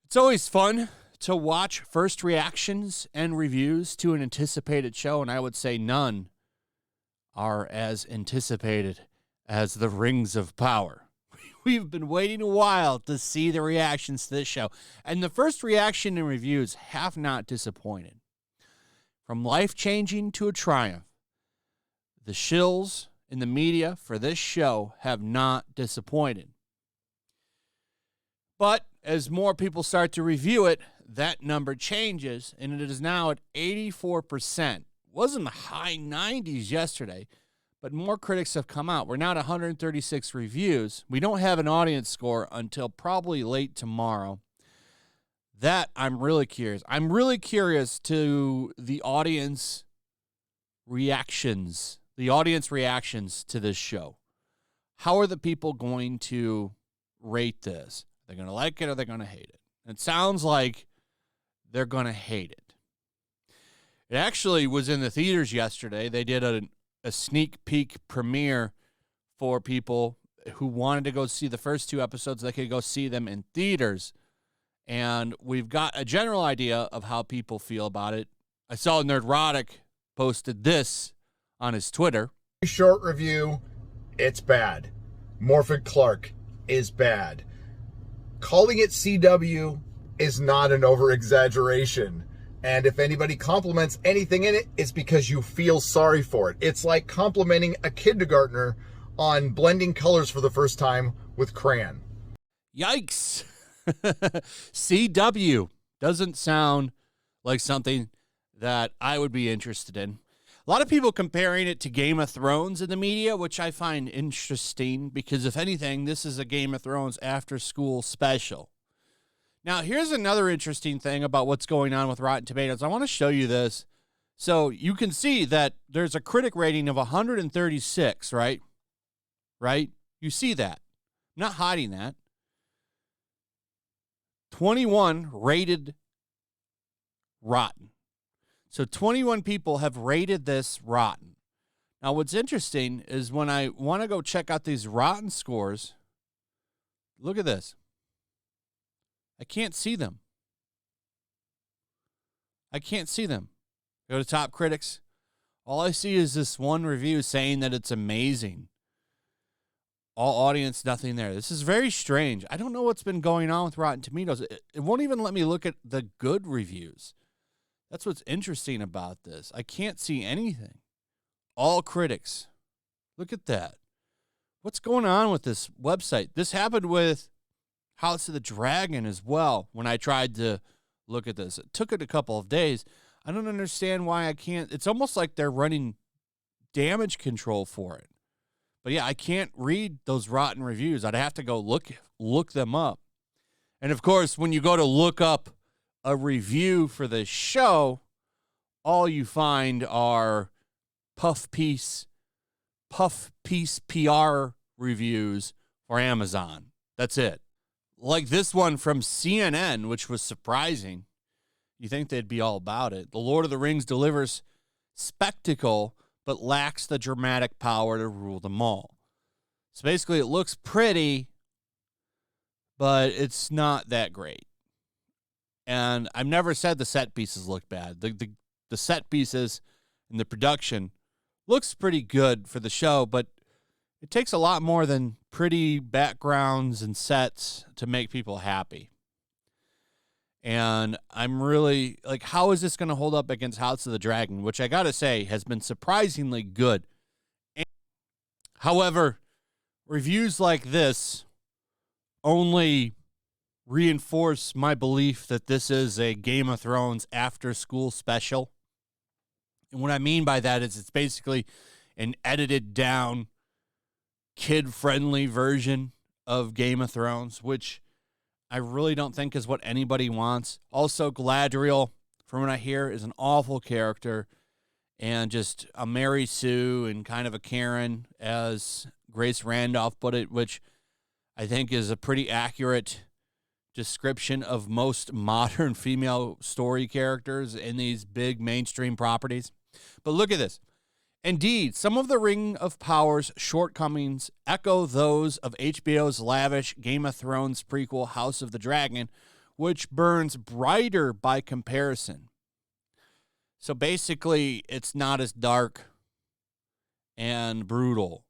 It's always fun to watch first reactions and reviews to an anticipated show, and I would say none are as anticipated as the Rings of Power. We've been waiting a while to see the reactions to this show, and the first reaction and reviews have not disappointed. From life-changing to a triumph, the shills in the media for this show have not disappointed. But as more people start to review it, that number changes, and it is now at 84%. It was in the high 90s yesterday, but more critics have come out. We're now at 136 reviews. We don't have an audience score until probably late tomorrow. That I'm really curious. I'm really curious to the audience reactions to this show. How are the people going to rate this? Are they going to like it or are they going to hate it? It sounds like they're going to hate it. It actually was in the theaters yesterday. They did a sneak peek premiere for people who wanted to go see the first two episodes. They could go see them in theaters. And we've got a general idea of how people feel about it. I saw Nerdrotic posted this on his Twitter. Short review, it's bad. Morphin Clark is bad. Calling it CW is not an over-exaggeration. And if anybody compliments anything in it, it's because you feel sorry for it. It's like complimenting a kindergartner on blending colors for the first time with crayon. Yikes. CW doesn't sound like something that I would be interested in. A lot of people comparing it to Game of Thrones in the media, which I find interesting because, if anything, this is a Game of Thrones after-school special. Now, here's another interesting thing about what's going on with Rotten Tomatoes. I want to show you this. So you can see that there's a critic rating of 136, right? Right? You see that. I'm not hiding that. 21 rated rotten. So 21 people have rated this rotten. Now, what's interesting is when I want to go check out these rotten scores, look at this. I can't see them. I can't see them. Go to Top Critics. All I see is this one review saying that it's amazing. All audience, nothing there. This is very strange. I don't know what's been going on with Rotten Tomatoes. It won't even let me look at the good reviews. That's what's interesting about this. I can't see anything. All critics. Look at that. What's going on with this website? This happened with House of the Dragon as well when I tried to look at this. It took it a couple of days. I don't understand why I can't. It's almost like they're running damage control for it. But yeah, I can't read those rotten reviews. I'd have to go look them up. And of course, when you go to look up a review for the show, all you find are puff piece PR reviews for Amazon. That's it. Like this one from CNN, which was surprising. You think they'd be all about it. The Lord of the Rings delivers spectacle, but lacks the dramatic power to rule them all. So basically, it looks pretty, but it's not that great. And I've never said the set pieces look bad. The set pieces and the production looks pretty good for the show, but it takes a lot more than pretty backgrounds and sets to make people happy. And I'm really, like, how is this going to hold up against House of the Dragon, which I got to say has been surprisingly good. However, reviews like this only reinforce my belief that this is a Game of Thrones after-school special. And what I mean by that is it's basically an edited-down, kid-friendly version of Game of Thrones, which I really don't think is what anybody wants. Also, Galadriel, from what I hear, is an awful character and just a Mary Sue and kind of a Karen, as Grace Randolph put it, which I think is a pretty accurate description of most modern female story characters in these big mainstream properties. But look at this. Indeed, some of the Ring of Power's shortcomings echo those of HBO's lavish Game of Thrones prequel House of the Dragon, which burns brighter by comparison. So basically, it's not as dark and brutal,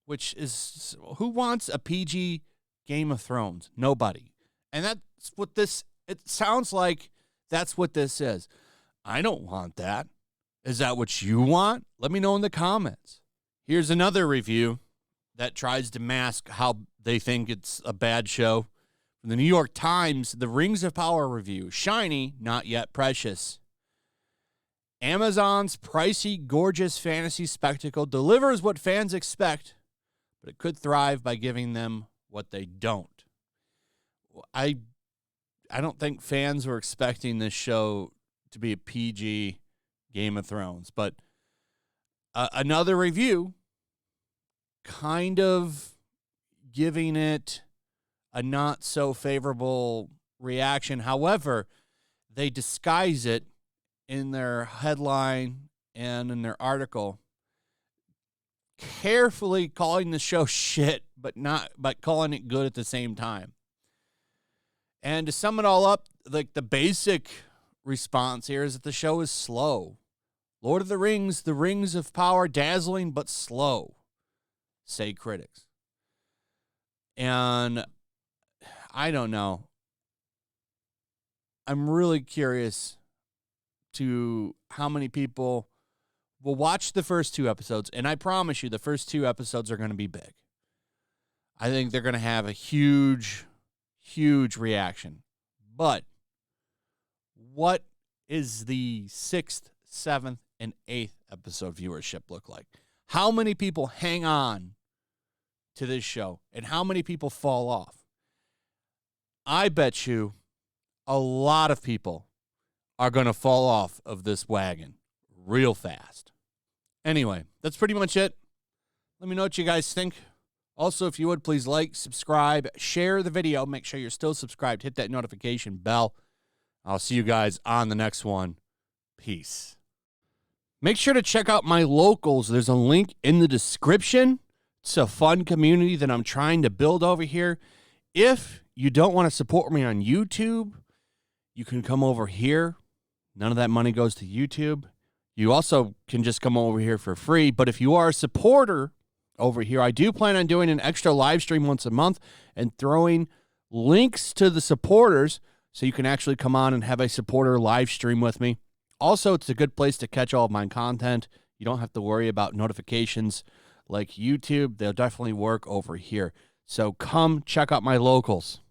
which is, who wants a PG Game of Thrones? Nobody. And that's what it sounds like that's what this is. I don't want that. Is that what you want? Let me know in the comments. Here's another review that tries to mask how they think it's a bad show. From the New York Times, the Rings of Power review. Shiny, not yet precious. Amazon's pricey, gorgeous fantasy spectacle delivers what fans expect, but it could thrive by giving them what they don't. I don't think fans were expecting this show to be a PG Game of Thrones, but another review kind of giving it a not so favorable reaction. However, they disguise it in their headline and in their article, carefully calling the show shit, but calling it good at the same time. And to sum it all up, like the basic response here is that the show is slow. Lord of the Rings of Power, dazzling but slow, say critics. And I don't know. I'm really curious to how many people will watch the first 2 episodes, and I promise you the first 2 episodes are going to be big. I think they're going to have a huge, huge reaction. But what is the 6th, 7th, and 8th episode viewership look like? How many people hang on to this show, and how many people fall off? I bet you a lot of people are going to fall off of this wagon real fast. Anyway, that's pretty much it. Let me know what you guys think. Also, if you would, please like, subscribe, share the video. Make sure you're still subscribed. Hit that notification bell. I'll see you guys on the next one. Peace. Make sure to check out my locals. There's a link in the description. It's a fun community that I'm trying to build over here. If you don't want to support me on YouTube, you can come over here. None of that money goes to YouTube. You also can just come over here for free. But if you are a supporter over here, I do plan on doing an extra live stream once a month and throwing links to the supporters so you can actually come on and have a supporter live stream with me. Also, it's a good place to catch all of my content. You don't have to worry about notifications like YouTube. They'll definitely work over here. So come check out my locals.